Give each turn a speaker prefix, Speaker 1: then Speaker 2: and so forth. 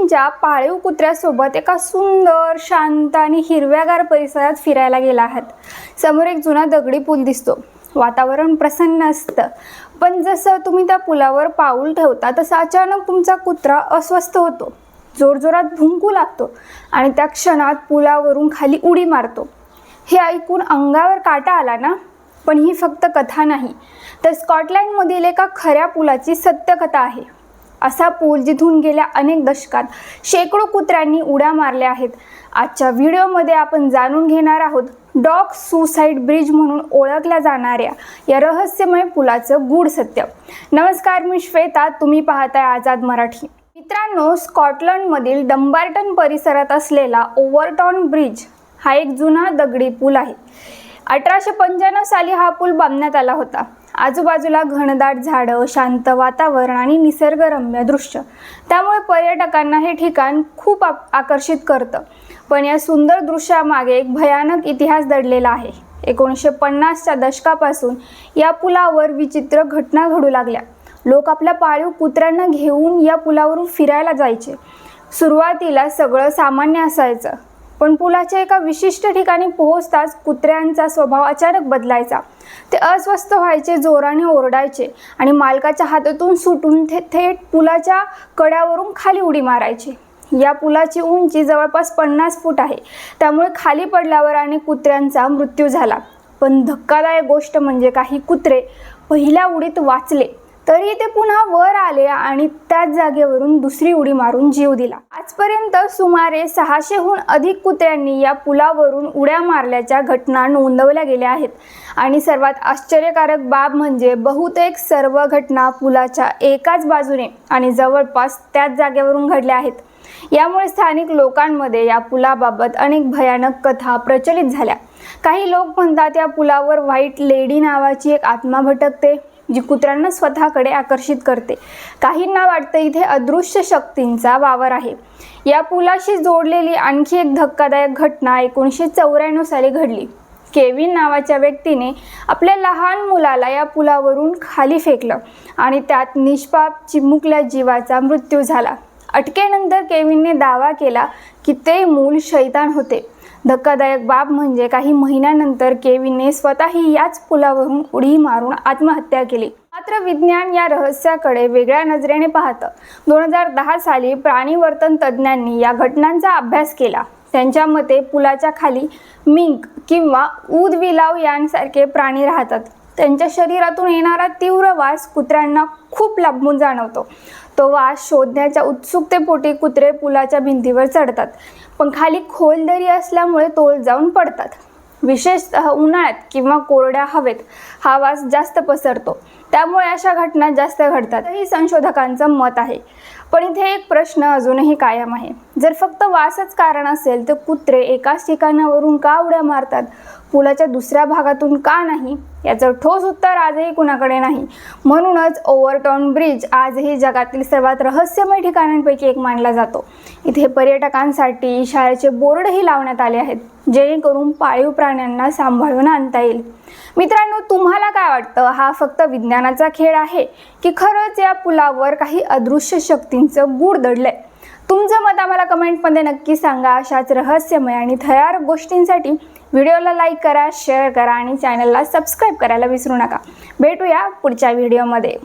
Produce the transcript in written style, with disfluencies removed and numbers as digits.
Speaker 1: केविनच्या पाळीव कुत्र्यासोबत एका सुंदर शांत आणि हिरव्यागार परिसरात फिरायला गेला आहात। समोर एक जुना दगडी पूल दिसतो। वातावरण प्रसन्न असतं, पण जसं तुम्ही त्या पुलावर पाऊल ठेवता तसं अचानक तुमचा कुत्रा अस्वस्थ होतो, जोरजोरात भुंकू लागतो आणि त्या क्षणात पुलावरून खाली उडी मारतो। हे ऐकून अंगावर काटा आला ना? पण ही फक्त कथा नाही, तर स्कॉटलंडमधील एका खऱ्या पुलाची सत्यकथा आहे। असा पूल जिथून गेल्या अनेक दशकात शेकडो कुत्र्यांनी उड्या मारल्या आहेत। आजच्या व्हिडिओमध्ये आपण जाणून घेणार आहोत डॉग सुसाईड ब्रिज म्हणून ओळखल्या जाणाऱ्या या रहस्यमय पुलाचं गूढ सत्य। नमस्कार, मी श्वेता, तुम्ही पाहताय आझाद मराठी। मित्रांनो, स्कॉटलंडमधील डंबार्टन परिसरात असलेला ओव्हरटॉन ब्रिज हा एक जुना दगडी पूल आहे। 1895 साली हा पूल बांधण्यात आला होता। आजूबाजूला घनदाट झाडं, शांत वातावरण आणि निसर्गरम्य दृश्य, त्यामुळे पर्यटकांना हे ठिकाण खूप आकर्षित करतं। पण या सुंदर दृश्यामागे एक भयानक इतिहास दडलेला आहे। 1950च्या दशकापासून या पुलावर विचित्र घटना घडू लागल्या। लोक आपल्या पाळीव कुत्र्यांना घेऊन या पुलावरून फिरायला जायचे। सुरुवातीला सगळं सामान्य असायचं, पण पुलाच्या एका विशिष्ट ठिकाणी पोहोचताच कुत्र्यांचा स्वभाव अचानक बदलायचा। ते अस्वस्थ व्हायचे, जोराने ओरडायचे आणि मालकाच्या हातातून सुटून थेट पुलाच्या कड्यावरून खाली उडी मारायचे। या पुलाची उंची जवळपास 50 फूट आहे, त्यामुळे खाली पडल्यावर अनेक कुत्र्यांचा मृत्यू झाला। पण धक्कादायक गोष्ट म्हणजे काही कुत्रे पहिल्या उडीत वाचले, तरी ते पुन्हा वर आले आणि त्याच जागेवरून दुसरी उडी मारून जीव दिला। आजपर्यंत सुमारे 600हून अधिक कुत्र्यांनी या पुलावरून उड्या मारल्याच्या घटना नोंदवल्या गेल्या आहेत। आणि सर्वात आश्चर्यकारक बाब म्हणजे बहुतेक सर्व घटना पुलाच्या एकाच बाजूने आणि जवळपास त्याच जागेवरून घडल्या आहेत। यामुळे स्थानिक लोकांमध्ये या पुलाबाबत अनेक भयानक कथा प्रचलित झाल्या। काही लोक म्हणतात या पुलावर व्हाईट लेडी नावाची एक आत्मा भटकते, जी कुत्र्यांना स्वतःकडे आकर्षित करते। काहींना वाटतं इथे अदृश्य शक्तींचा वावर आहे। या पुलाशी जोडलेली आणखी एक धक्कादायक घटना 1994 साली घडली। केविन नावाच्या व्यक्तीने आपल्या लहान मुलाला या पुलावरून खाली फेकलं आणि त्यात निष्पाप चिमुकल्या जीवाचा मृत्यू झाला। अटकेनंतर केविनने दावा केला की ते मूल शैतान होते। धक्कादायक बाब म्हणजे काही महिन्यानंतर केविनने स्वतःही याच पुलावरून उडी मारून आत्महत्या केली। मात्र विज्ञान या रहस्याकडे वेगळ्या नजरेने पाहतं। 2010 साली प्राणीवर्तन तज्ज्ञांनी या घटनांचा अभ्यास केला। त्यांच्या मते पुलाच्या खाली मिंक किंवा ऊदविलाव यांसारखे प्राणी राहतात। त्यांच्या शरीरातून येणारा तीव्र वास कुत्र्यांना खूप लांबून जाणवतो। तो वास शोधण्याच्या उत्सुकतेपोटी कुत्रे पुलाच्या भिंतीवर चढतात, पण खाली खोल दरी असल्यामुळे तोल जाऊन पडतात। विशेषतः उन्हाळ्यात किंवा कोरड्या हवेत हा वास जास्त पसरतो, त्यामुळे अशा घटना जास्त घडतात, हे संशोधकांचं मत आहे। पण इथे एक प्रश्न अजूनही कायम आहे, जर फक्त वासच कारण असेल तर कुत्रे एकाच ठिकाणावरून का उड्या मारतात, पुलाच्या दुसऱ्या भागातून का नाही? याचं ठोस उत्तर आजही कुणाकडे नाही। म्हणूनच ओव्हरटॉन ब्रिज आजही जगातील सर्वात रहस्यमय ठिकाणांपैकी एक मानला जातो। इथे पर्यटकांसाठी इशाऱ्याचे बोर्डही लावण्यात आले आहेत, जेणेकरून पाळीव प्राण्यांना सांभाळून आणता येईल। मित्रांनो, तुम्हाला काय वाटतं? हा फक्त विज्ञानाचा खेळ आहे की खरंच या पुलावर काही अदृश्य शक्तींचं गूढ दडलंय? तुमचं मत आम्हाला कमेंटमध्ये नक्की सांगा। अशाच रहस्यमय आणि थरारक गोष्टींसाठी व्हिडिओला लाईक करा, शेअर करा आणि चॅनलला सबस्क्राईब करायला विसरू नका। भेटूया पुढच्या व्हिडिओमध्ये।